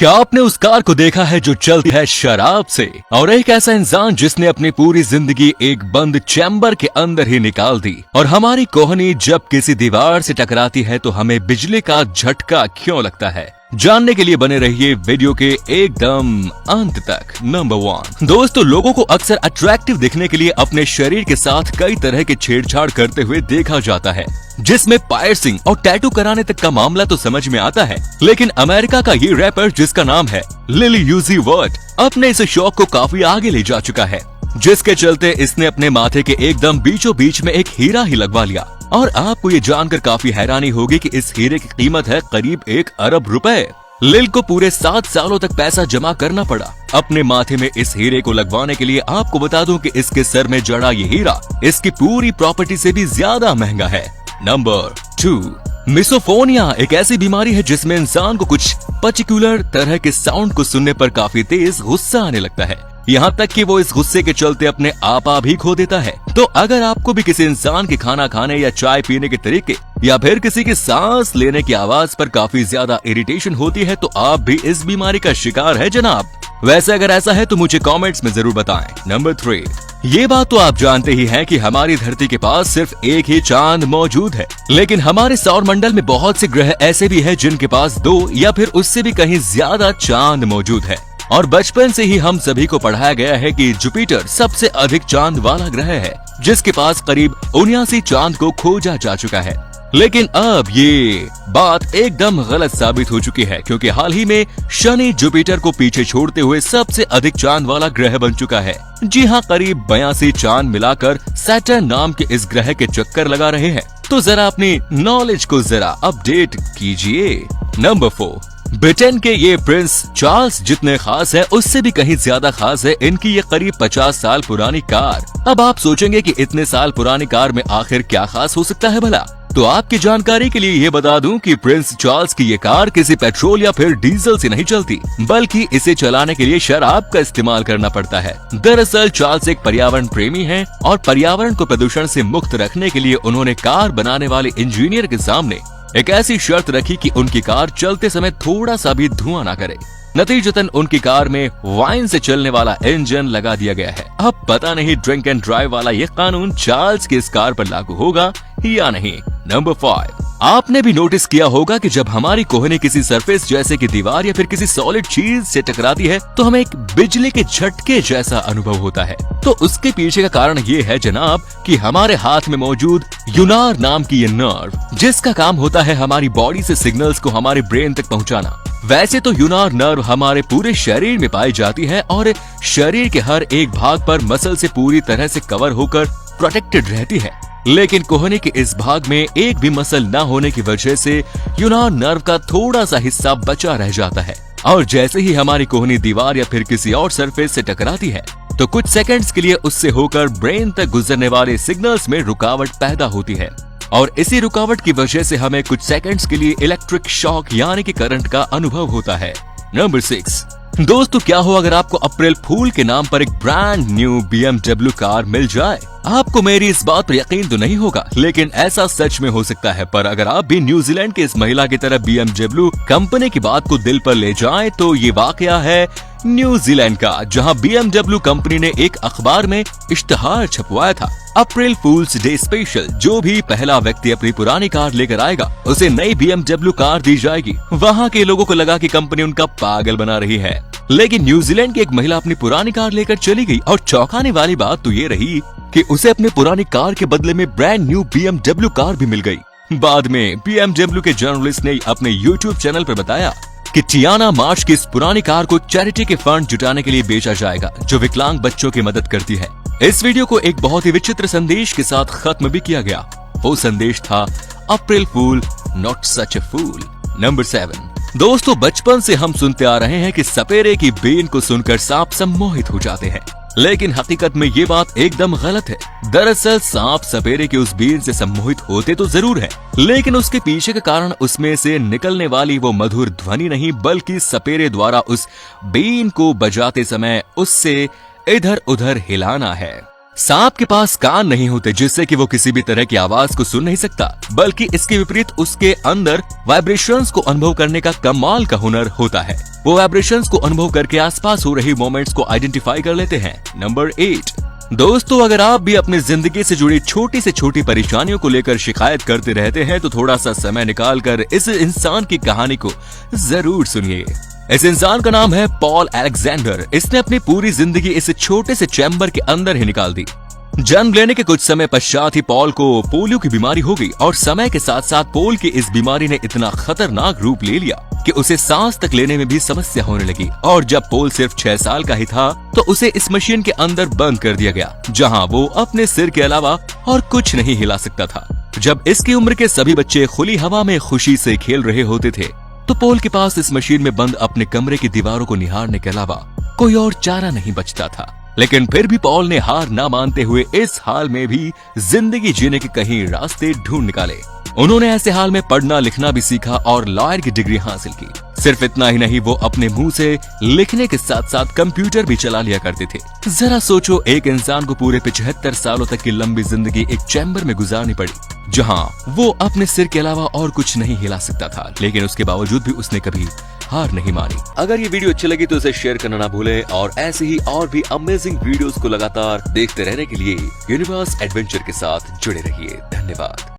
क्या आपने उस कार को देखा है जो चलती है शराब से, और एक ऐसा इंसान जिसने अपनी पूरी जिंदगी एक बंद चैम्बर के अंदर ही निकाल दी। और हमारी कोहनी जब किसी दीवार से टकराती है तो हमें बिजली का झटका क्यों लगता है, जानने के लिए बने रहिए वीडियो के एकदम अंत तक। नंबर 1 दोस्तों, लोगों को अक्सर अट्रैक्टिव दिखने के लिए अपने शरीर के साथ कई तरह के छेड़छाड़ करते हुए देखा जाता है, जिसमें पायर्सिंग और टैटू कराने तक का मामला तो समझ में आता है। लेकिन अमेरिका का ये रैपर जिसका नाम है लिल यूजी वर्ट अपने इस शौक को काफी आगे ले जा चुका है, जिसके चलते इसने अपने माथे के एकदम बीचों बीच में एक हीरा ही लगवा लिया। और आपको ये जानकर काफी हैरानी होगी कि इस हीरे की कीमत है करीब 1 अरब रुपए। लिल को पूरे 7 सालों तक पैसा जमा करना पड़ा अपने माथे में इस हीरे को लगवाने के लिए। आपको बता दूं कि इसके सर में जड़ा ये हीरा इसकी पूरी प्रॉपर्टी से भी ज्यादा महंगा है। नंबर 2 मिसोफोनिया एक ऐसी बीमारी है जिसमें इंसान को कुछ पर्टिकुलर तरह के साउंड को सुनने पर काफी तेज गुस्सा आने लगता है, यहाँ तक कि वो इस गुस्से के चलते अपने आपा भी खो देता है। तो अगर आपको भी किसी इंसान के खाना खाने या चाय पीने के तरीके या फिर किसी की सांस लेने की आवाज पर काफी ज्यादा इरिटेशन होती है तो आप भी इस बीमारी का शिकार है जनाब। वैसे अगर ऐसा है तो मुझे कमेंट्स में जरूर बताएं। नंबर 3 ये बात तो आप जानते ही हैं कि हमारी धरती के पास सिर्फ एक ही चांद मौजूद है, लेकिन हमारे सौर मंडल में बहुत से ग्रह ऐसे भी हैं जिनके पास 2 या फिर उससे भी कहीं ज्यादा चांद मौजूद है। और बचपन से ही हम सभी को पढ़ाया गया है कि जुपिटर सबसे अधिक चांद वाला ग्रह है, जिसके पास करीब 79 चांद को खोजा जा चुका है। लेकिन अब ये बात एकदम गलत साबित हो चुकी है, क्योंकि हाल ही में शनि जुपिटर को पीछे छोड़ते हुए सबसे अधिक चांद वाला ग्रह बन चुका है। जी हाँ, करीब 82 चांद मिलाकर सैटर्न नाम के इस ग्रह के चक्कर लगा रहे हैं। तो जरा अपनी नॉलेज को जरा अपडेट कीजिए। नंबर 4 ब्रिटेन के ये प्रिंस चार्ल्स जितने खास है उससे भी कहीं ज्यादा खास है इनकी ये करीब 50 साल पुरानी कार। अब आप सोचेंगे कि इतने साल पुरानी कार में आखिर क्या खास हो सकता है भला। तो आपकी जानकारी के लिए ये बता दूं कि प्रिंस चार्ल्स की ये कार किसी पेट्रोल या फिर डीजल से नहीं चलती, बल्कि इसे चलाने के लिए शराब का इस्तेमाल करना पड़ता है। दरअसल चार्ल्स एक पर्यावरण प्रेमी हैं और पर्यावरण को प्रदूषण से मुक्त रखने के लिए उन्होंने कार बनाने वाले इंजीनियर के सामने एक ऐसी शर्त रखी कि उनकी कार चलते समय थोड़ा सा भी धुआं ना करे। नतीजतन उनकी कार में वाइन से चलने वाला इंजन लगा दिया गया है। अब पता नहीं ड्रिंक एंड ड्राइव वाला ये कानून चार्ल्स की इस कार पर लागू होगा या नहीं। नंबर 5 आपने भी नोटिस किया होगा कि जब हमारी कोहनी किसी सरफेस जैसे कि दीवार या फिर किसी सॉलिड चीज से टकराती है तो हमें एक बिजली के झटके जैसा अनुभव होता है। तो उसके पीछे का कारण ये है जनाब कि हमारे हाथ में मौजूद यूनार नाम की ये नर्व, जिसका काम होता है हमारी बॉडी से सिग्नल्स को हमारे ब्रेन तक पहुंचाना। वैसे तो यूनार नर्व हमारे पूरे शरीर में पाई जाती है और शरीर के हर एक भाग पर मसल से पूरी तरह से कवर होकर प्रोटेक्टेड रहती है, लेकिन कोहनी के इस भाग में एक भी मसल न होने की वजह से यूनार नर्व का थोड़ा सा हिस्सा बचा रह जाता है। और जैसे ही हमारी कोहनी दीवार या फिर किसी और सरफेस से टकराती है तो कुछ सेकंड्स के लिए उससे होकर ब्रेन तक गुजरने वाले सिग्नल्स में रुकावट पैदा होती है, और इसी रुकावट की वजह से हमें कुछ सेकंड्स के लिए इलेक्ट्रिक शॉक यानी कि करंट का अनुभव होता है। नंबर 6 दोस्तों, क्या हो अगर आपको अप्रैल फूल के नाम पर एक ब्रांड न्यू BMW कार मिल जाए। आपको मेरी इस बात पर यकीन तो नहीं होगा, लेकिन ऐसा सच में हो सकता है। पर अगर आप भी न्यूजीलैंड की इस महिला की तरह BMW कंपनी की बात को दिल पर ले जाएं तो ये वाकया है न्यूजीलैंड का, जहां BMW कंपनी ने एक अखबार में इश्तिहार छपवाया था, अप्रैल फूल्स डे स्पेशल। जो भी पहला व्यक्ति अपनी पुरानी कार लेकर आएगा उसे नई BMW कार दी जाएगी। वहां के लोगों को लगा कि कंपनी उनका पागल बना रही है, लेकिन न्यूजीलैंड की एक महिला अपनी पुरानी कार लेकर चली गई। और चौंकाने वाली बात तो ये रही कि उसे अपनी पुरानी कार के बदले में ब्रांड न्यू BMW कार भी मिल गई। बाद में BMW के जर्नलिस्ट ने अपने YouTube चैनल पर बताया कि टियाना मार्श की इस पुरानी कार को चैरिटी के फंड जुटाने के लिए बेचा जाएगा, जो विकलांग बच्चों की मदद करती है। इस वीडियो को एक बहुत ही विचित्र संदेश के साथ खत्म भी किया गया। वो संदेश था अप्रैल फूल not such A fool. Number 7 दोस्तों, बचपन से हम सुनते आ रहे हैं कि सपेरे की बीन को सुनकर सांप सम्मोहित हो जाते हैं, लेकिन हकीकत में ये बात एकदम गलत है। दरअसल सांप सपेरे की उस बीन से सम्मोहित होते तो जरूर है, लेकिन उसके पीछे का कारण उसमें से निकलने वाली वो मधुर ध्वनि नहीं, बल्कि सपेरे द्वारा उस बीन को बजाते समय उससे इधर उधर हिलाना है। सांप के पास कान नहीं होते जिससे कि वो किसी भी तरह की आवाज को सुन नहीं सकता, बल्कि इसके विपरीत उसके अंदर वाइब्रेशंस को अनुभव करने का कमाल का हुनर होता है। वो वाइब्रेशंस को अनुभव करके आसपास हो रही मोमेंट्स को आइडेंटिफाई कर लेते हैं। नंबर 8, दोस्तों अगर आप भी अपनी जिंदगी से जुड़ी छोटी से छोटी परेशानियों को लेकर शिकायत करते रहते हैं तो थोड़ा सा समय निकालकर इस इंसान की कहानी को जरूर सुनिए। इस इंसान का नाम है पॉल अलेक्जेंडर। इसने अपनी पूरी जिंदगी इस छोटे से चैम्बर के अंदर ही निकाल दी। जन्म लेने के कुछ समय पश्चात ही पॉल को पोलियो की बीमारी हो गई और समय के साथ साथ पॉल की इस बीमारी ने इतना खतरनाक रूप ले लिया कि उसे सांस तक लेने में भी समस्या होने लगी। और जब पॉल सिर्फ 6 साल का ही था तो उसे इस मशीन के अंदर बंद कर दिया गया, जहां वो अपने सिर के अलावा और कुछ नहीं हिला सकता था। जब इसकी उम्र के सभी बच्चे खुली हवा में खुशी से खेल रहे होते थे तो पॉल के पास इस मशीन में बंद अपने कमरे की दीवारों को निहारने के अलावा कोई और चारा नहीं बचता था। लेकिन फिर भी पॉल ने हार ना मानते हुए इस हाल में भी जिंदगी जीने के कहीं रास्ते ढूंढ निकाले। उन्होंने ऐसे हाल में पढ़ना लिखना भी सीखा और लॉयर की डिग्री हासिल की। सिर्फ इतना ही नहीं, वो अपने मुंह से लिखने के साथ साथ कंप्यूटर भी चला लिया करते थे। जरा सोचो, एक इंसान को पूरे 75 सालों तक की लंबी जिंदगी एक चैम्बर में गुजारनी पड़ी, जहां वो अपने सिर के अलावा और कुछ नहीं हिला सकता था, लेकिन उसके बावजूद भी उसने कभी हार नहीं मानी। अगर ये वीडियो अच्छी लगी तो इसे शेयर करना ना भूलें और ऐसे ही और भी अमेजिंग वीडियोस को लगातार देखते रहने के लिए यूनिवर्स एडवेंचर के साथ जुड़े रहिए। धन्यवाद।